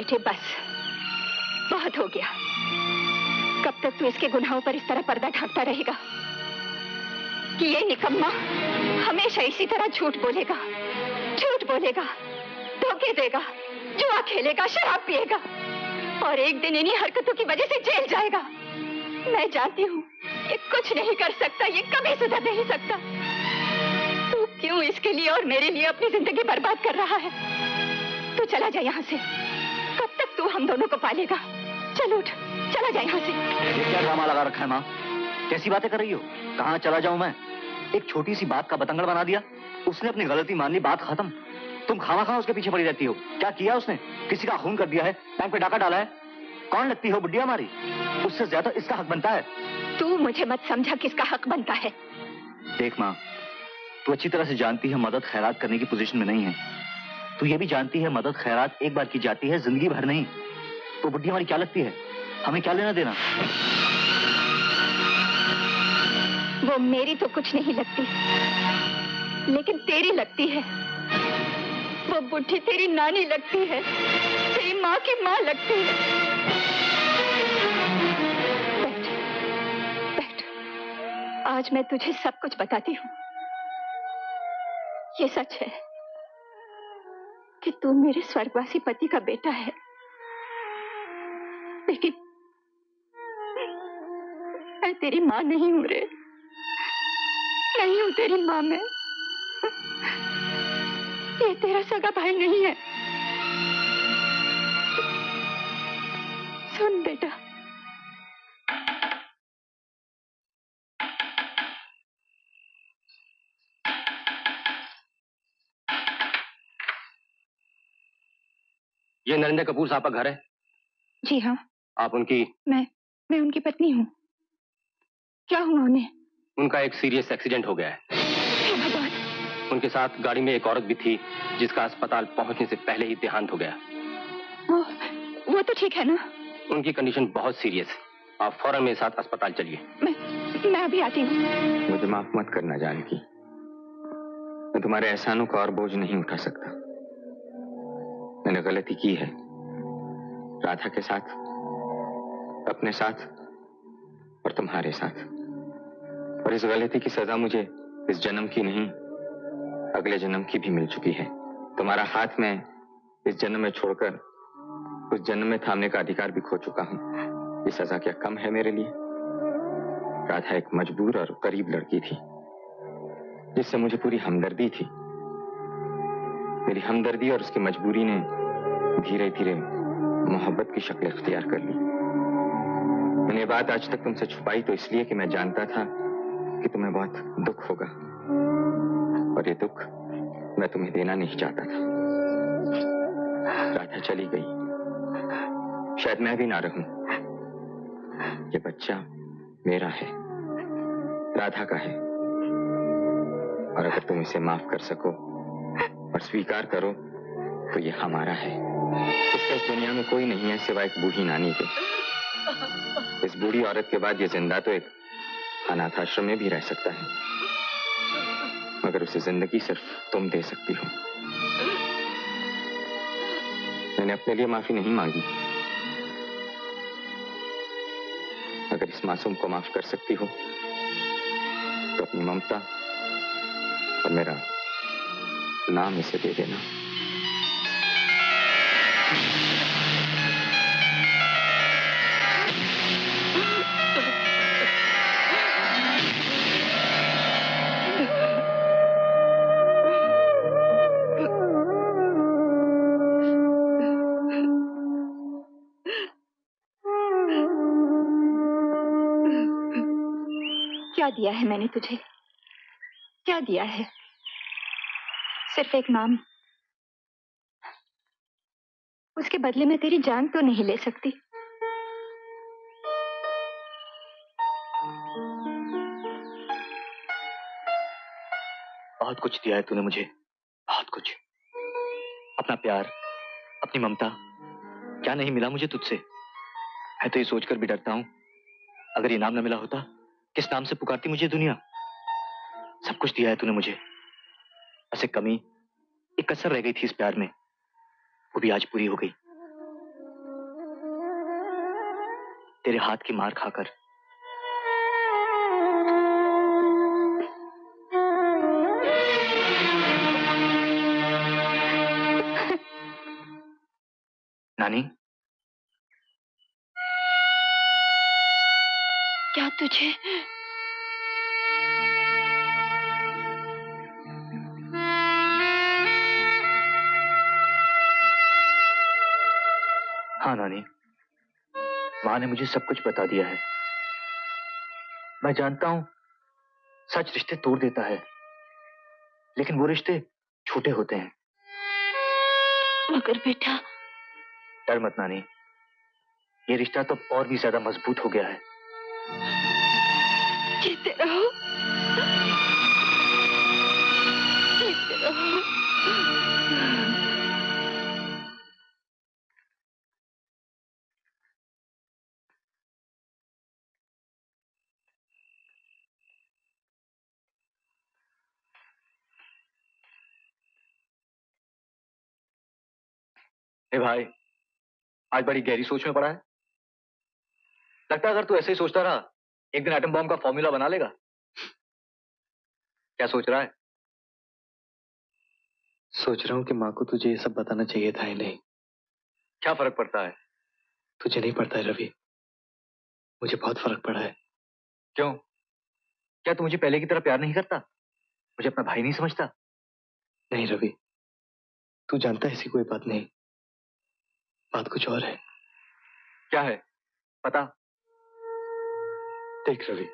बेटे बस, बहुत हो गया। कब तक तू इसके गुनाहों पर इस तरह पर्दा ढांकता रहेगा कि ये निकम्मा हमेशा इसी तरह झूठ बोलेगा, धोखे देगा, जुआ खेलेगा, शराब पिएगा और एक दिन इन्हीं हरकतों की वजह से जेल जाएगा। मैं जानती हूँ ये कुछ नहीं कर सकता, ये कभी सुधर नहीं सकता। तू क्यों इसके लिए और मेरे लिए अपनी जिंदगी बर्बाद कर रहा है? तू चला जा यहाँ से। कब तक तू हम दोनों को पालेगा? चल उठ, चला जा यहाँ से। ये क्या ड्रामा लगा रखा है माँ? कैसी बातें कर रही हो? कहाँ चला जाऊं मैं? एक छोटी सी बात का बतंगड़ बना दिया। उसने अपनी गलती मान ली, बात खत्म। तुम खामा उसके पीछे पड़ी रहती हो। क्या किया उसने? किसी का खून कर दिया है, बैंक पे डाका डाला है। कौन लगती हो बुढ़िया हमारी? उससे ज्यादा इसका हक बनता है। तू मुझे मत समझा किसका हक बनता है। देख माँ, तू अच्छी तरह से जानती है मदद खैरात करने की पोजीशन में नहीं है। तू ये भी जानती है मदद खैरात एक बार की जाती है, जिंदगी भर नहीं। तो बुढ़िया हमारी क्या लगती है? हमें क्या लेना देना? वो मेरी तो कुछ नहीं लगती, लेकिन तेरी लगती है। वो बुढ़ी तेरी नानी लगती है, तेरी माँ की माँ लगती है। बैठ, बैठ। आज मैं तुझे सब कुछ बताती हूँ। ये सच है कि तू मेरे स्वर्गवासी पति का बेटा है, लेकिन मैं तेरी माँ नहीं हूँ रे, नहीं हूँ तेरी माँ मैं। ये तेरा सगा भाई नहीं है। सुन बेटा, ये नरेंद्र कपूर साहब का घर है? जी हाँ। आप उनकी? मैं उनकी पत्नी हूँ। क्या हुआ उन्हें? उनका एक सीरियस एक्सीडेंट हो गया है। भगवान! उनके साथ गाड़ी में एक औरत भी थी जिसका अस्पताल पहुंचने से पहले ही देहांत हो गया। वो तो ठीक है ना? उनकी कंडीशन बहुत सीरियस है। आप फौरन मेरे साथ अस्पताल चलिए। मैं अभी आती हूँ। मुझे माफ मत करना जानकी, मैं तुम्हारे एहसानों का और बोझ नहीं उठा सकता। मैंने गलती की है, राधा के साथ, अपने साथ और तुम्हारे साथ। और इस गलती की सजा मुझे इस जन्म की नहीं, अगले जन्म की भी मिल चुकी है। तुम्हारा हाथ मैं इस जन्म में छोड़कर उस जन्म में थामने का अधिकार भी खो चुका हूं। ये सजा क्या कम है मेरे लिए? राधा एक मजबूर और गरीब लड़की थी जिससे मुझे पूरी हमदर्दी थी। मेरी हमदर्दी और उसकी मजबूरी ने धीरे धीरे मोहब्बत की शक्ल इख्तियार कर ली। मैंने ये बात आज तक तुमसे छुपाई तो इसलिए कि मैं जानता था कि तुम्हें बहुत दुख होगा, और ये दुख मैं तुम्हें देना नहीं चाहता था। राधा चली गई, शायद मैं भी ना रहूं। ये बच्चा मेरा है, राधा का है। और अगर तुम इसे माफ कर सको और स्वीकार करो तो ये हमारा है। इसका इस दुनिया में कोई नहीं है सिवाय एक बूढ़ी नानी के। इस बूढ़ी औरत के बाद ये जिंदा तो एक अनाथ आश्रम में भी रह सकता है, मगर उसे जिंदगी सिर्फ तुम दे सकती हो। मैंने अपने लिए माफी नहीं मांगी। अगर इस मासूम को माफ कर सकती हो तो अपनी ममता और मेरा नाम इसे दे देना। क्या दिया है मैंने तुझे? क्या दिया है? सिर्फ एक नाम। उसके बदले में तेरी जान तो नहीं ले सकती। बहुत कुछ दिया है तूने मुझे, बहुत कुछ। अपना प्यार, अपनी ममता, क्या नहीं मिला मुझे तुझसे? मैं तो ये सोचकर भी डरता हूं, अगर ये नाम न मिला होता, किस नाम से पुकारती मुझे दुनिया? सब कुछ दिया है तूने मुझे, बस एक कमी, एक कसर रह गई थी इस प्यार में, वो भी आज पूरी हो गई। तेरे हाथ की मार खाकर। नानी, क्या तुझे हाँ नानी, माँ ने मुझे सब कुछ बता दिया है। मैं जानता हूं सच रिश्ते तोड़ देता है, लेकिन वो रिश्ते छोटे होते हैं। मगर बेटा, डर मत नानी, ये रिश्ता तो और भी ज्यादा मजबूत हो गया है। जीते रहो, जीते रहो। ए भाई, आज बड़ी गहरी सोच में पड़ा है। लगता है अगर तू ऐसे ही सोचता रहा, एक दिन एटम बॉम्ब का फॉर्मूला बना लेगा। क्या सोच रहा है? सोच रहा हूँ कि माँ को तुझे ये सब बताना चाहिए था या नहीं। क्या फर्क पड़ता है? तुझे नहीं पड़ता है रवि, मुझे बहुत फर्क पड़ा है। क्यों? क्या तू मुझे पहले की तरह प्यार नहीं करता? मुझे अपना भाई नहीं समझता? नहीं रवि, तू जानता है ऐसी कोई बात नहीं, बात कुछ और है। क्या है? पता। देख रवि,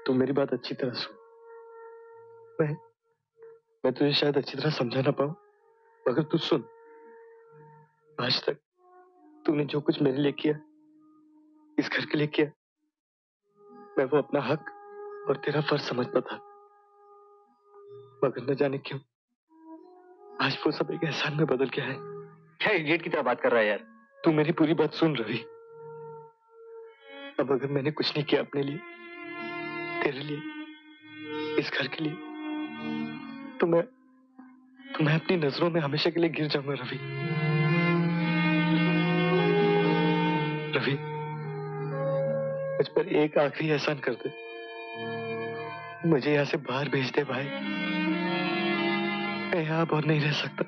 तू मेरी बात अच्छी तरह सुन। मैं तुझे शायद अच्छी तरह समझा ना पाऊं, मगर तू सुन। आज तक तूने जो कुछ मेरे लिए किया, इस घर के लिए किया, मैं वो अपना हक और तेरा फर्ज समझता था। मगर न जाने क्यों आज वो सब एक एहसान में बदल गया है। क्या इडियट की तरह बात कर रहा है यार? तू मेरी पूरी बात सुन रवि। अब अगर मैंने कुछ नहीं किया अपने लिए, तेरे लिए, इस घर के लिए, तो मैं अपनी नजरों में हमेशा के लिए गिर जाऊंगा रवि। रवि, मुझ पर एक आखिरी एहसान कर दे, मुझे यहाँ से बाहर भेज दे भाई। मैं यहाँ अब और नहीं रह सकता।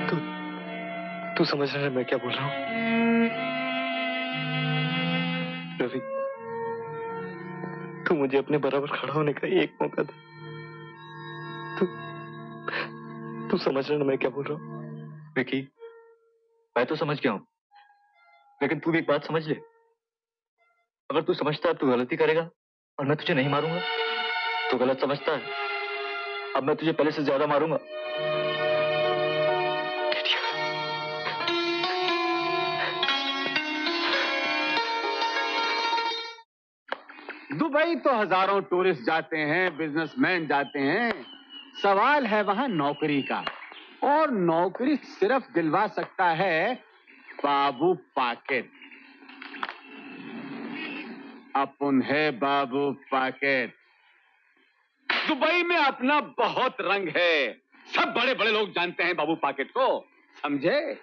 तू तू समझ रहा है मैं क्या बोल रहा हूँ? रवि, तू मुझे अपने बराबर खड़ा होने का एक मौका दे। तू तू समझ रहा है मैं क्या बोल रहा हूँ? विकी, मैं तो समझ गया हूं, लेकिन तू भी एक बात समझ ले। अगर तू समझता है तू गलती करेगा और मैं तुझे नहीं मारूंगा, तो गलत समझता है, अब मैं तुझे पहले से ज्यादा मारूंगा। दुबई तो हजारों टूरिस्ट जाते हैं, बिजनेसमैन जाते हैं। सवाल है वहां नौकरी का, और नौकरी सिर्फ दिलवा सकता है बाबू पाकेट। अपन है बाबू पाकेट। दुबई में अपना बहुत रंग है, सब बड़े बड़े लोग जानते हैं बाबू पाकेट को, समझे?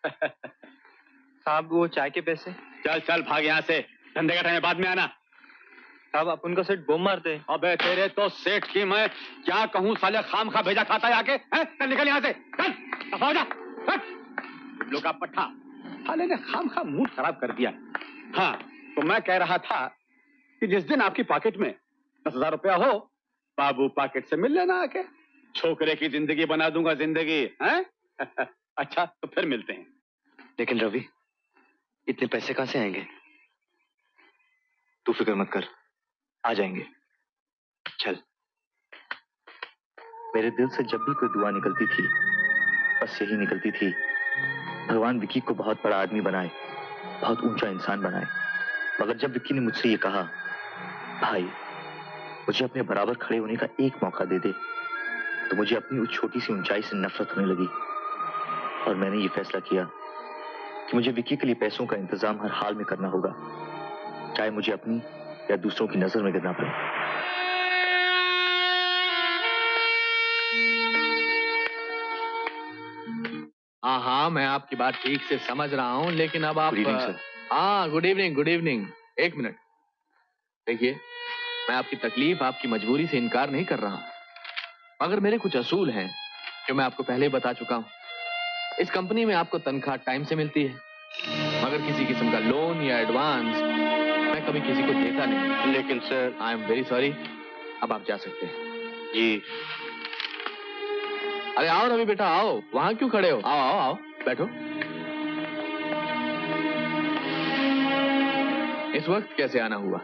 साहब वो चाय के पैसे। चल चल भाग यहाँ से, धंधे का टाइम है, बाद में आना। साहब अपन का सेठ बम मारते। अबे तेरे तो सेठ की मैं क्या कहूँ, साले खाम खा भेजा खाता है आके, हैं? चल निकल यहाँ से, चल दफा हो जा। लोग का पट्टा, साले ने खाम खा मूड खराब कर दिया। हाँ, तो मैं कह रहा था कि जिस दिन आपकी पॉकेट में 10,000 रुपया हो, बाबू पॉकेट से मिल लेना आके, छोकरे की जिंदगी बना दूंगा जिंदगी, हैं? अच्छा तो फिर मिलते हैं। लेकिन रवि, इतने पैसे कहां से आएंगे? तू फिक्र मत कर, आ जाएंगे। चल। मेरे दिल से जब भी कोई दुआ निकलती थी, बस यही निकलती थी, भगवान विक्की को बहुत बड़ा आदमी बनाए, बहुत ऊंचा इंसान बनाए। मगर जब विक्की ने मुझसे ये कहा, भाई मुझे अपने बराबर खड़े होने का एक मौका दे दे, तो मुझे अपनी उस छोटी सी ऊंचाई से नफरत होने लगी। और मैंने ये फैसला किया कि मुझे विक्की के लिए पैसों का इंतजाम हर हाल में करना होगा, चाहे मुझे अपनी या दूसरों की नजर में गिरना पड़े। हाँ हाँ, मैं आपकी बात ठीक से समझ रहा हूँ, लेकिन अब आप Good evening, sir. हाँ, गुड इवनिंग, गुड इवनिंग। एक मिनट देखिए, मैं आपकी तकलीफ, आपकी मजबूरी से इनकार नहीं कर रहा हूँ, मगर मेरे कुछ असूल हैं जो मैं आपको पहले ही बता चुका हूँ। इस कंपनी में आपको तनख्वाह टाइम से मिलती है, मगर किसी किस्म का लोन या एडवांस मैं कभी किसी को देता नहीं। लेकिन sir, I am very sorry. अब आप जा सकते हैं। जी अरे आओ रवि बेटा, आओ। वहां क्यों खड़े हो? आओ आओ आओ, बैठो। इस वक्त कैसे आना हुआ?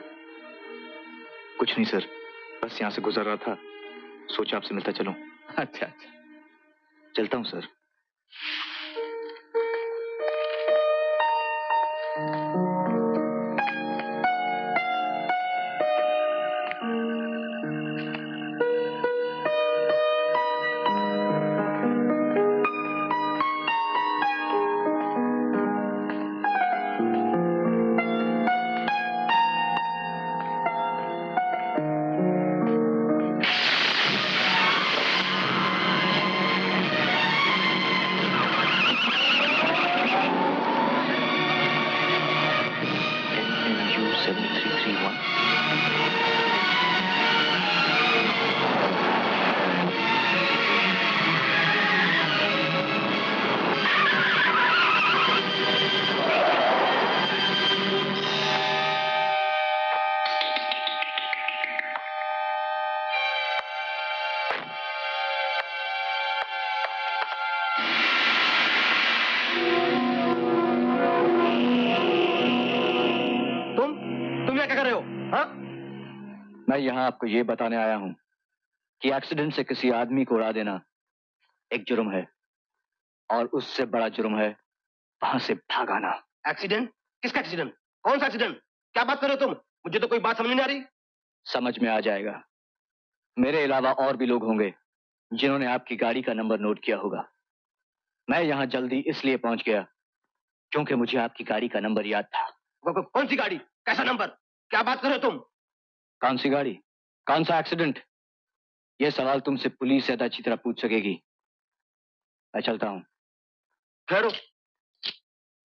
कुछ नहीं सर, बस यहाँ से गुजर रहा था, सोचा आपसे मिलता चलूं। अच्छा अच्छा, चलता हूँ सर। तुम यहाँ क्या कर रहे हो? हाँ? मैं यहाँ आपको ये बताने आया हूँ कि एक्सीडेंट से किसी आदमी को उड़ा देना एक जुर्म है, और उससे बड़ा जुर्म है वहां से भाग आना। एक्सीडेंट? किसका एक्सीडेंट? कौन सा एक्सीडेंट? क्या बात कर रहे हो तुम? मुझे तो कोई बात समझ नहीं आ रही। समझ में आ जाएगा। मेरे अलावा और भी लोग होंगे जिन्होंने आपकी गाड़ी का नंबर नोट किया होगा। मैं यहाँ जल्दी इसलिए पहुंच गया क्योंकि मुझे आपकी गाड़ी का नंबर याद था। कौन सी गाड़ी? कैसा नंबर? क्या बात कर रहे हो तुम? कौन सी गाड़ी? कौन सा एक्सीडेंट? ये सवाल तुमसे पुलिस ज्यादा अच्छी तरह पूछ सकेगी। मैं चलता हूँ। ठहरो,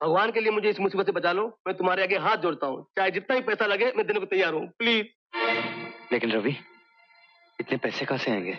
भगवान के लिए मुझे इस मुसीबत से बचा लो। मैं तुम्हारे आगे हाथ जोड़ता हूँ, चाहे जितना ही पैसा लगे मैं देने को तैयार हूँ, प्लीज। लेकिन रवि, इतने पैसे कहाँ से आएंगे?